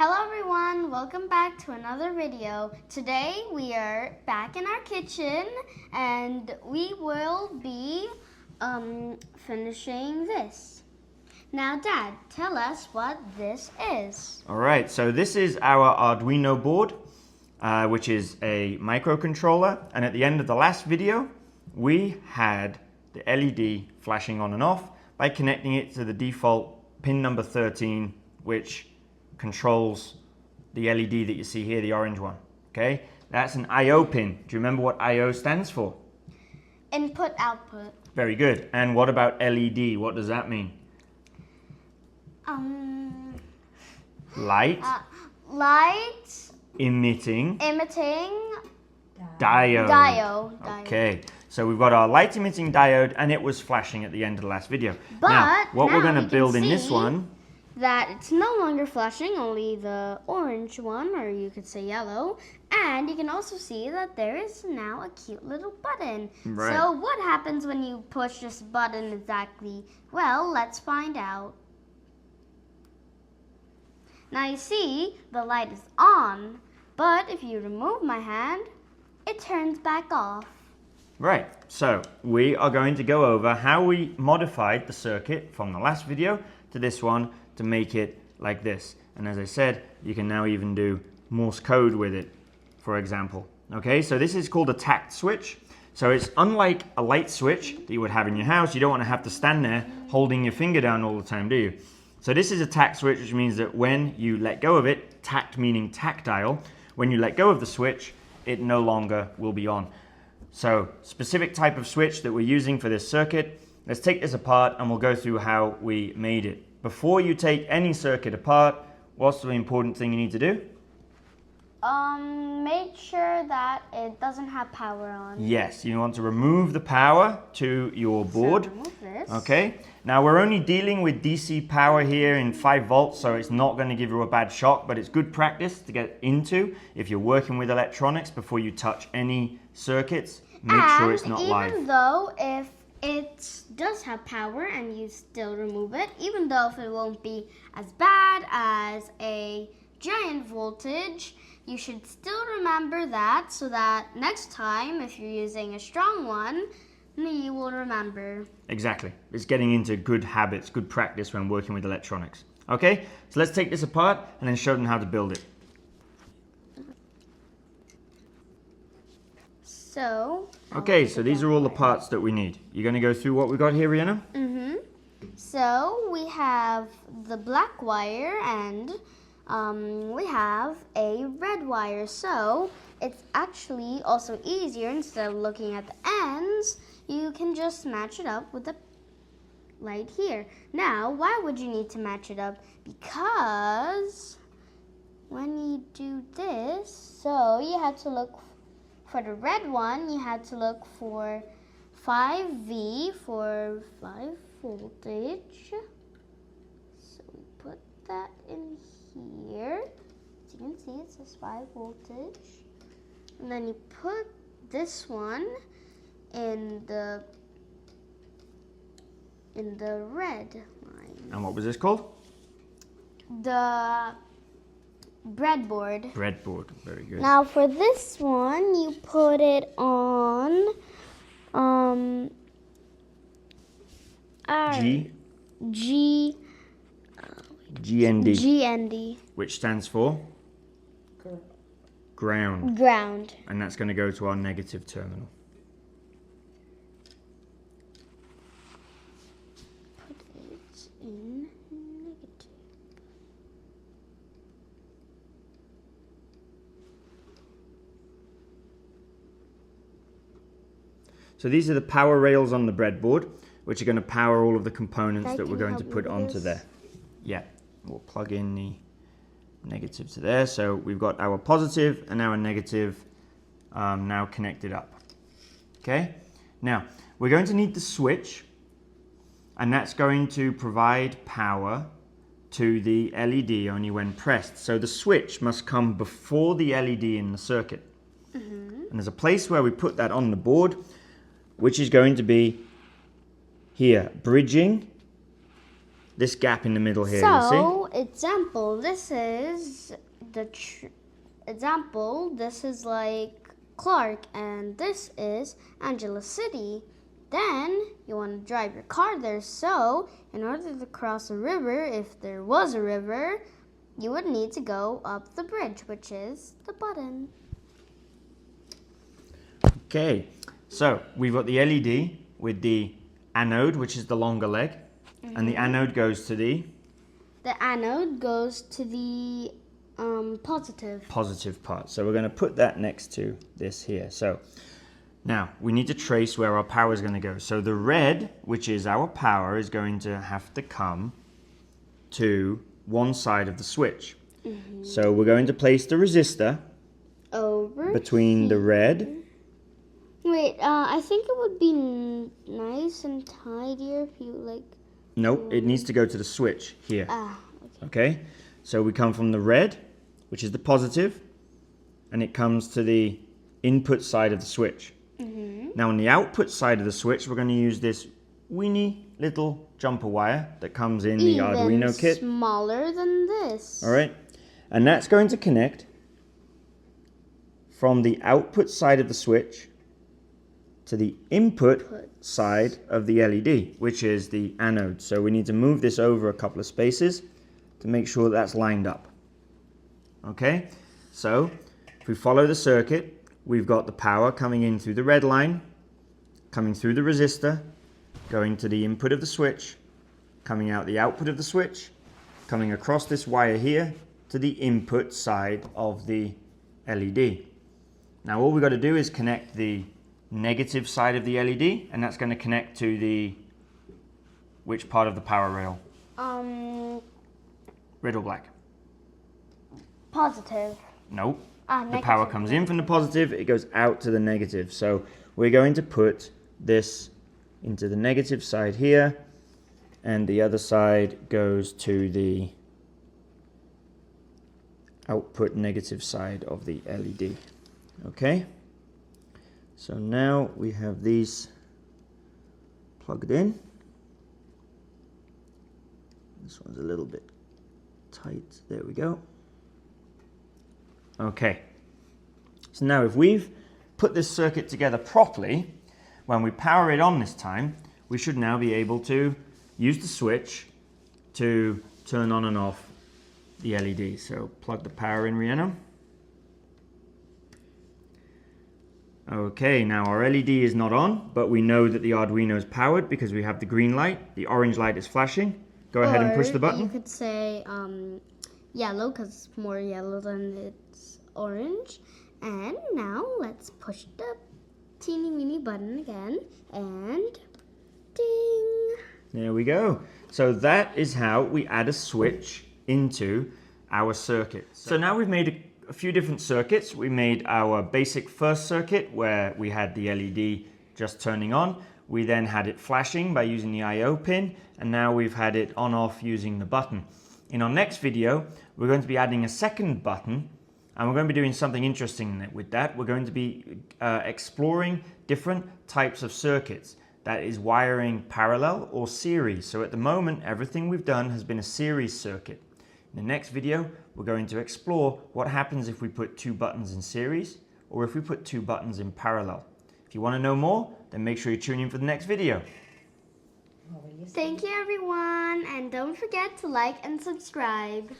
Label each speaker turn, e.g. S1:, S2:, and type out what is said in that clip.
S1: Hello everyone, welcome back to another video. Today we are back in our kitchen and we will be finishing this. Now Dad, tell us what this is.
S2: Alright, so this is our Arduino board, which is a microcontroller, and at the end of the last video we had the LED flashing on and off by connecting it to the default pin number 13, which controls the LED that you see here, the orange one. Okay, that's an I/O pin. Do you remember what I/O stands for?
S1: Input, output.
S2: Very good. And what about LED? What does that mean? Light.
S1: Light.
S2: Emitting.
S1: Diode.
S2: Diode. Okay, so we've got our light emitting diode, and it was flashing at the end of the last video.
S1: But
S2: now, what
S1: now
S2: we're going to build in this
S1: see
S2: one,
S1: that it's no longer flashing, only the orange one, or you could say yellow. And you can also see that there is now a cute little button.
S2: Right.
S1: So what happens when you push this button exactly? Well, let's find out. Now you see, the light is on, but if you remove my hand, it turns back off.
S2: Right, so we are going to go over how we modified the circuit from the last video to this one to make it like this. And as I said, you can now even do Morse code with it, for example. Okay, so this is called a tact switch. So it's unlike a light switch that you would have in your house. You don't want to have to stand there holding your finger down all the time, do you? So this is a tact switch, which means that when you let go of it, tact meaning tactile, when you let go of the switch, it no longer will be on. So specific type of switch that we're using for this circuit. Let's take this apart and we'll go through how we made it. Before you take any circuit apart, what's the important thing you need to do?
S1: Make sure that it doesn't have power on.
S2: Yes, you want to remove the power to your board.
S1: So remove this.
S2: Okay, now we're only dealing with DC power here in 5 volts, so it's not going to give you a bad shock, but it's good practice to get into if you're working with electronics before you touch any circuits. Make sure it's not live.
S1: Even though if it does have power and you still remove it, even though if it won't be as bad as a giant voltage, you should still remember that so that next time if you're using a strong one, you will remember.
S2: Exactly. It's getting into good habits, good practice when working with electronics. Okay, so let's take this apart and then show them how to build it. Okay, so these are all the parts that we need. You're going to go through what we got here, Rihanna?
S1: Mm-hmm. So we have the black wire and we have a red wire. So it's actually also easier, instead of looking at the ends, you can just match it up with the light here. Now, why would you need to match it up? Because when you do this, so you had to look for the red one, you had to look for 5V for 5 voltage. So we put that in here. As you can see, it says 5 voltage. And then you put this one in the red line.
S2: And what was this called?
S1: The breadboard.
S2: Breadboard, very good.
S1: Now for this one, you put it on GND.
S2: Which stands for? Ground.
S1: Ground.
S2: And that's going to go to our negative terminal.
S1: Put it in negative.
S2: So these are the power rails on the breadboard, which are going to power all of the components that we're going to put onto there. Yeah, we'll plug in the negative to there. So we've got our positive and our negative now connected up. Okay, now we're going to need the switch, and that's going to provide power to the LED only when pressed. So the switch must come before the LED in the circuit. And there's a place where we put that on the board, which is going to be here, bridging this gap in the middle here, you see?
S1: So example, this is the example. This is like Clark, and this is Angela City. Then you want to drive your car there. So in order to cross a river, if there was a river, you would need to go up the bridge, which is the button.
S2: Okay, so we've got the LED with the anode, which is the longer leg, and the anode goes to the
S1: anode goes to the
S2: positive part. So we're going to put that next to this here. So now we need to trace where our power is going to go. So the red, which is our power, is going to have to come to one side of the switch. So we're going to place the resistor
S1: over
S2: between the red.
S1: Wait, I think it would be nice and tidier if you like.
S2: No, it needs to go to the switch here. Okay. So we come from the red, which is the positive, and it comes to the input side of the switch. Now on the output side of the switch, we're going to use this weeny little jumper wire that comes in the Arduino kit.
S1: Smaller than this.
S2: All right. And that's going to connect from the output side of the switch to the input side of the LED, which is the anode. So we need to move this over a couple of spaces to make sure that's lined up. Okay, so if we follow the circuit, we've got the power coming in through the red line, coming through the resistor, going to the input of the switch, coming out the output of the switch, coming across this wire here to the input side of the LED. Now all we've got to do is connect the negative side of the LED, and that's going to connect to the which part of the power rail? Red or black?
S1: Positive.
S2: Nope. The power comes in from the positive, it goes out to the negative. So we're going to put this into the negative side here, and the other side goes to the output negative side of the LED. Okay? So now we have these plugged in. This one's a little bit tight. There we go. Okay. So now if we've put this circuit together properly, when we power it on this time, we should now be able to use the switch to turn on and off the LED. So plug the power in, Rihanna. Okay, now our LED is not on, but we know that the Arduino is powered because we have the green light. The orange light is flashing. Go ahead and push the button.
S1: You could say yellow because it's more yellow than it's orange. And now let's push the teeny weeny button again, and ding!
S2: There we go. So that is how we add a switch into our circuit. So now we've made a few different circuits. We made our basic first circuit where we had the LED just turning on. We then had it flashing by using the I/O pin, and now we've had it on off using the button. In our next video, we're going to be adding a second button, and we're going to be doing something interesting with that. We're going to be exploring different types of circuits. That is wiring parallel or series. So at the moment, everything we've done has been a series circuit. In the next video, we're going to explore what happens if we put two buttons in series or if we put two buttons in parallel. If you want to know more, then make sure you tune in for the next video.
S1: Thank you, everyone, and don't forget to like and subscribe.